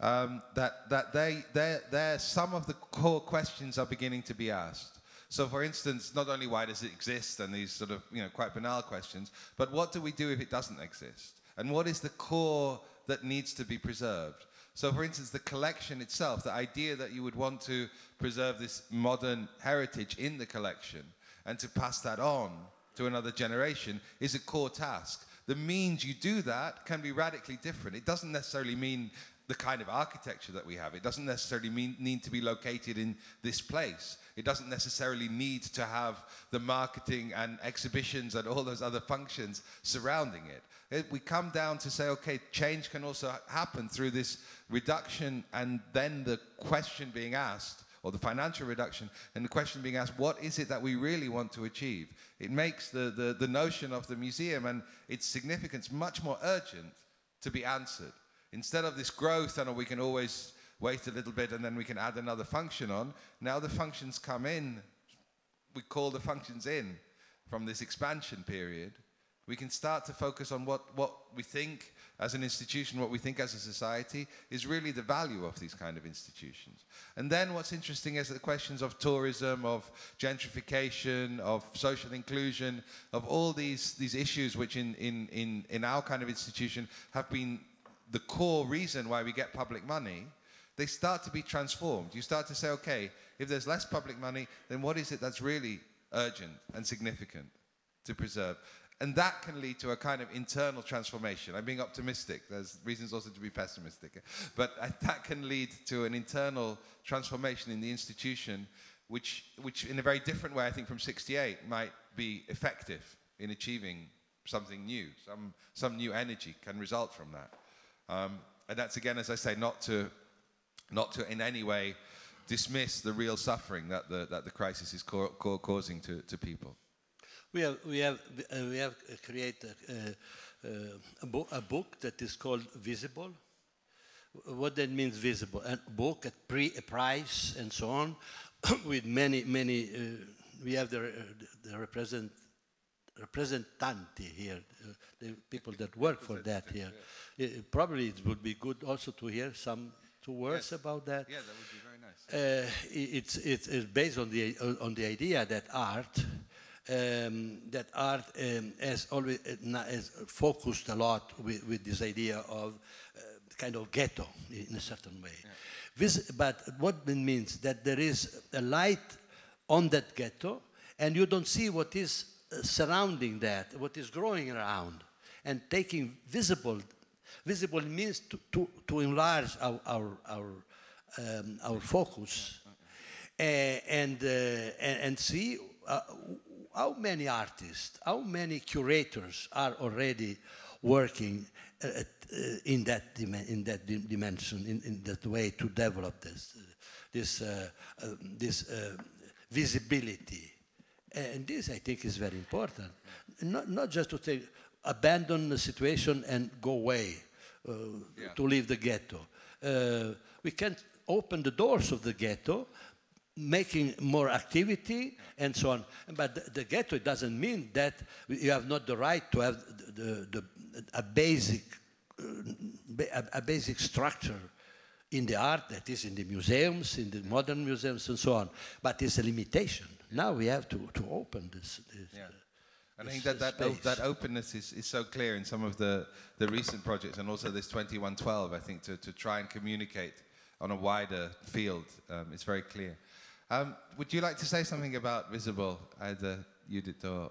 that some of the core questions are beginning to be asked. So, for instance, not only why does it exist, and these sort of quite banal questions, but what do we do if it doesn't exist? And what is the core that needs to be preserved? So, for instance, the collection itself, the idea that you would want to preserve this modern heritage in the collection and to pass that on to another generation is a core task. The means you do that can be radically different. It doesn't necessarily mean the kind of architecture that we have. It doesn't necessarily need to be located in this place. It doesn't necessarily need to have the marketing and exhibitions and all those other functions surrounding it. We come down to say, okay, change can also happen through this reduction, and then the question being asked, or the financial reduction, and the question being asked, what is it that we really want to achieve? It makes the notion of the museum and its significance much more urgent to be answered. Instead of this growth, and we can always wait a little bit and then we can add another function on, now the functions come in, we call the functions in from this expansion period. We can start to focus on what we think as an institution, what we think as a society, is really the value of these kind of institutions. And then what's interesting is the questions of tourism, of gentrification, of social inclusion, of all these issues which in our kind of institution have been the core reason why we get public money. They start to be transformed. You start to say, okay, if there's less public money, then what is it that's really urgent and significant to preserve? And that can lead to a kind of internal transformation. I'm being optimistic. There's reasons also to be pessimistic. But that can lead to an internal transformation in the institution, which in a very different way, I think, from '68, might be effective in achieving something new. Some new energy can result from that. And that's, again, as I say, not to in any way dismiss the real suffering that the crisis is causing to people. We have created a book that is called Visible. What that means, visible? A book at a price and so on, with many. We have the representanti here, the people that work for that here. Probably it would be good also to hear some two words about that. Yeah, that would be very nice. It's based on the idea that art has always has focused a lot with this idea of kind of ghetto in a certain way. Yeah. But what it means that there is a light on that ghetto, and you don't see what is surrounding that, what is growing around, and taking visible means to enlarge our focus, and see how many artists, how many curators are already working in that dimension, in that way to develop this visibility. And this, I think, is very important. Not just to abandon the situation and go away, to leave the ghetto. We can open the doors of the ghetto, making more activity and so on. But the ghetto, it doesn't mean that you have not the right to have a basic structure in the art that is in the museums, in the modern museums and so on. But it's a limitation. Now we have to open this. Yeah. And I think that openness is so clear in some of the recent projects, and also this 2112, I think, to try and communicate on a wider field. It's very clear. Would you like to say something about Visible, either Judith or...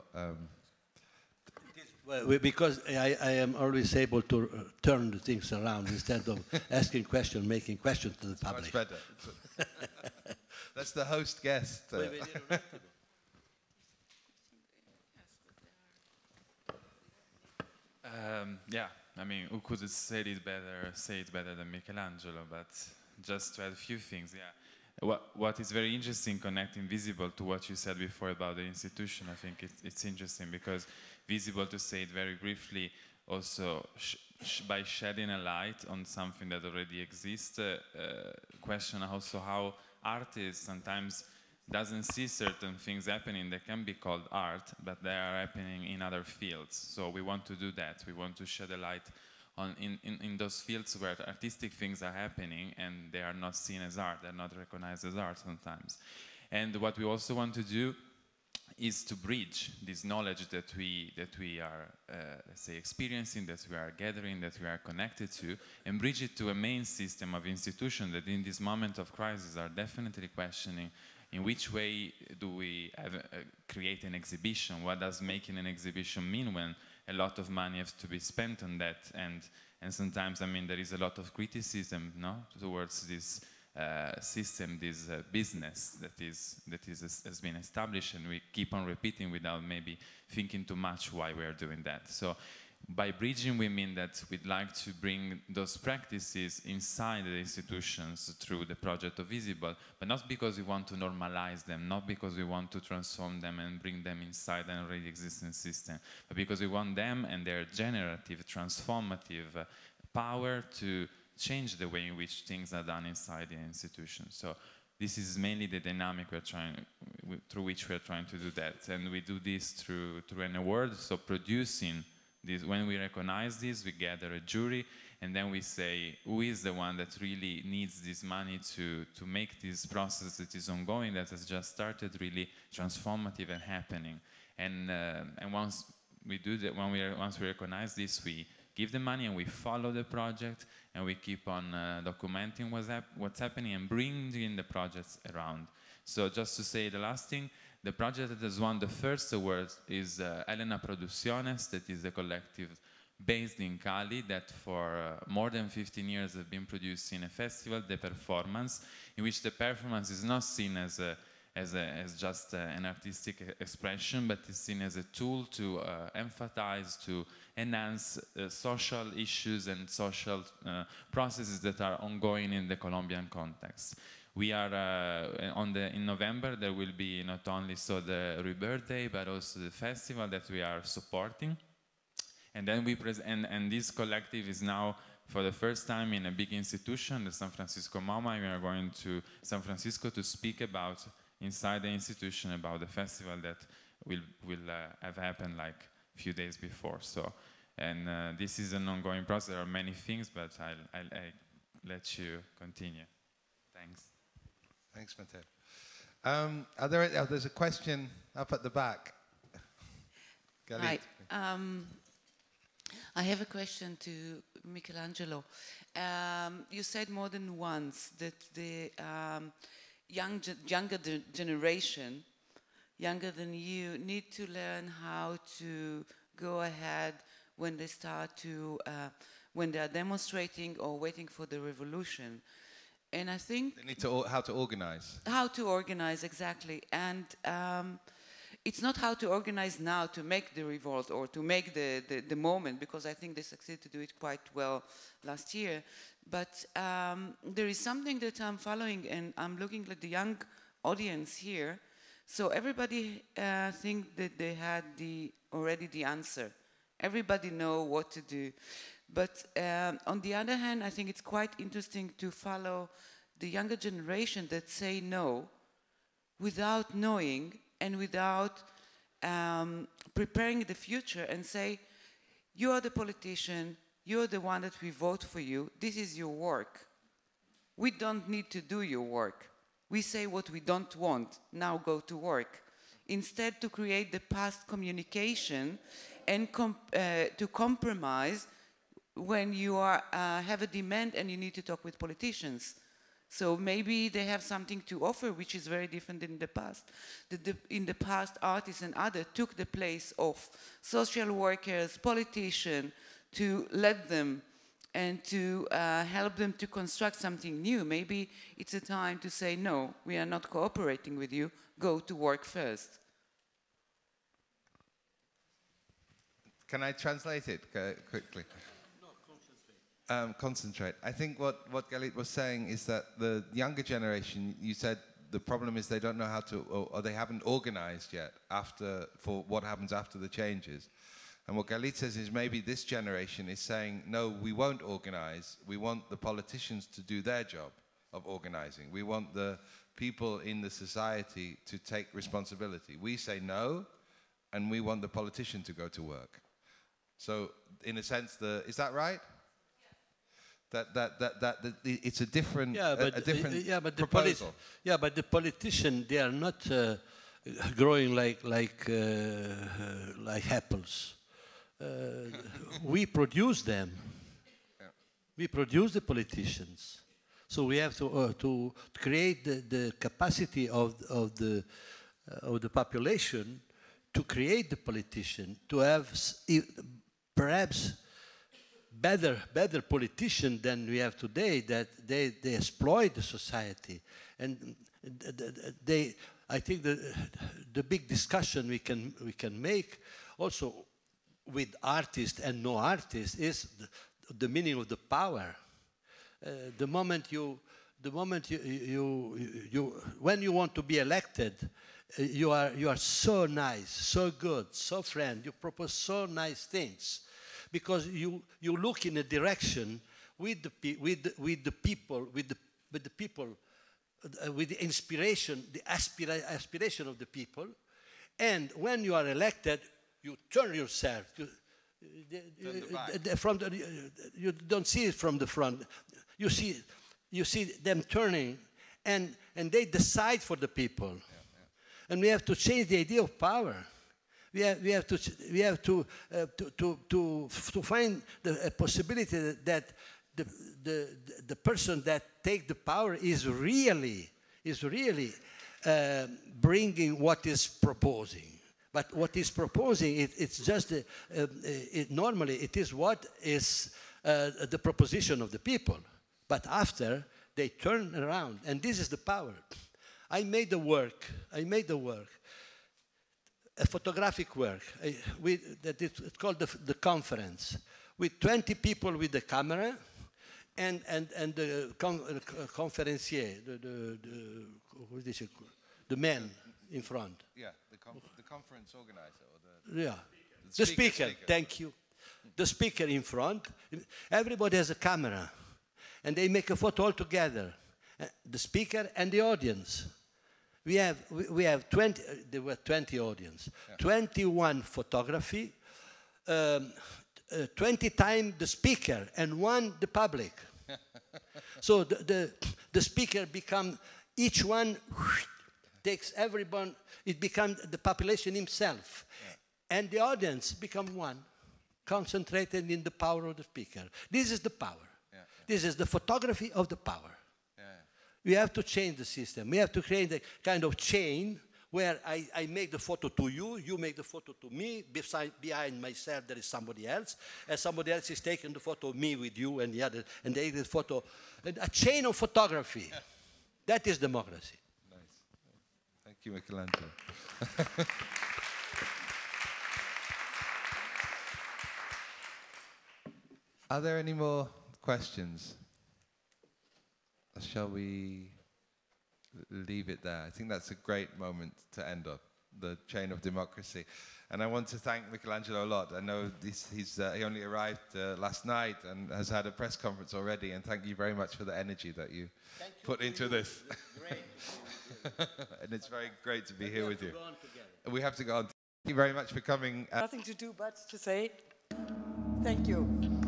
Well, because I am always able to turn the things around instead of asking questions, making questions to the public. Much better. That's the host guest. Yeah, I mean, who could say it better than Michelangelo? But just to add a few things, yeah. What is very interesting connecting Visible to what you said before about the institution, I think it's interesting because Visible, to say it very briefly, also by shedding a light on something that already exists, question also how artists sometimes doesn't see certain things happening that can be called art, but they are happening in other fields. So we want to do that. We want to shed a light on in those fields where artistic things are happening and they are not seen as art, they're not recognized as art sometimes. And what we also want to do is to bridge this knowledge that we are, let's say, experiencing, that we are gathering, that we are connected to, and bridge it to a main system of institutions that in this moment of crisis are definitely questioning in which way do we create an exhibition? What does making an exhibition mean when a lot of money has to be spent on that? And sometimes, I mean, there is a lot of criticism, no, towards this system, this business that has been established, and we keep on repeating without maybe thinking too much why we are doing that. So by bridging, we mean that we'd like to bring those practices inside the institutions through the project of Visible, but not because we want to normalize them, not because we want to transform them and bring them inside an already existing system, but because we want them and their generative, transformative power to change the way in which things are done inside the institution. So this is mainly the dynamic through which we are trying to do that. And we do this through an award, so producing this. When we recognize this, we gather a jury, and then we say, who is the one that really needs this money to make this process that is ongoing, that has just started, really transformative and happening. And once we do that, once we recognize this, we give the money and we follow the project, and we keep on documenting what's happening and bringing the projects around. So just to say the last thing, the project that has won the first award is Elena Producciones, that is a collective based in Cali that for more than 15 years have been producing a festival, The Performance, in which the performance is not seen as just an artistic expression, but is seen as a tool to emphasize, to enhance social issues and social processes that are ongoing in the Colombian context. We are in November. There will be not only the Rebirth Day, but also the festival that we are supporting. And then we and this collective is now for the first time in a big institution, the San Francisco MoMA. We are going to San Francisco to speak about inside the institution about the festival that will have happened like a few days before. So, and this is an ongoing process. There are many things, but I'll let you continue. Thanks. Thanks, Matteo. There's a question up at the back. Hi. I have a question to Michelangelo. You said more than once that the younger generation, younger than you, need to learn how to go ahead when they start to, when they are demonstrating or waiting for the revolution. And I think... They need to how to organize. How to organize, exactly. And it's not how to organize now to make the revolt or to make the moment, because I think they succeeded to do it quite well last year. But there is something that I'm following, and I'm looking at the young audience here. So everybody think that they had already the answer. Everybody know what to do. But on the other hand, I think it's quite interesting to follow the younger generation that say no, without knowing and without preparing the future and say, you are the politician, you're the one that we vote for you, this is your work. We don't need to do your work. We say what we don't want, now go to work. Instead, to create the past communication and to compromise when you have a demand and you need to talk with politicians. So maybe they have something to offer which is very different than in the past. In the past, artists and others took the place of social workers, politicians, to let them and to help them to construct something new. Maybe it's a time to say, no, we are not cooperating with you, go to work first. Can I translate it quickly? No, concentrate. I think what Galit was saying is that the younger generation, you said the problem is they don't know how to, or they haven't organized yet for what happens after the changes. And what Galit says is maybe this generation is saying, no, we won't organize. We want the politicians to do their job of organizing. We want the people in the society to take responsibility. We say no, and we want the politician to go to work. So, in a sense, is that right? That it's a different, proposal. But the politicians, they are not growing like apples. We produce them. Yeah. We produce the politicians. So we have to create the capacity of the population to create the politician, to have perhaps better politicians than we have today, that they exploit the society. And I think the big discussion we can make also with artists and no artists is the meaning of the power. When you want to be elected, you are so nice, so good, so friend. You propose so nice things, because you look in a direction with the people, with the inspiration, the aspiration of the people. And when you are elected, you turn yourself. You don't see it from the front. You see them turning, and they decide for the people. And we have to change the idea of power. We have to find a possibility that the person that takes the power is really bringing what is proposing. But what is proposing, it's just normally it is what is the proposition of the people. But after they turn around, and this is the power. I made the work, a photographic work, it's called the conference, with 20 people with the camera, and the conferencier, the man in front. Yeah, the conference organizer. Or the speaker. Thank you. The speaker in front. Everybody has a camera, and they make a photo all together. The speaker and the audience. We have 20. There were 20 audience. Yeah. 21 photography. 20 times the speaker and 1 the public. So the speaker become, each one takes everyone. It becomes the population himself, and the audience become one, concentrated in the power of the speaker. This is the power. This is the photography of the power. We have to change the system. We have to create a kind of chain where I make the photo to you, you make the photo to me, behind myself there is somebody else, and somebody else is taking the photo of me with you and the other, and they take the photo. A chain of photography. That is democracy. Nice. Thank you, Michelangelo. Are there any more questions? Shall we leave it there? I think that's a great moment to end up. the chain of democracy. And I want to thank Michelangelo a lot. I know he only arrived last night and has had a press conference already, and thank you very much for the energy that you put into this. Great. And it's very great to be here with you. We have to go on. Thank you very much for coming. Nothing to do but to say thank you.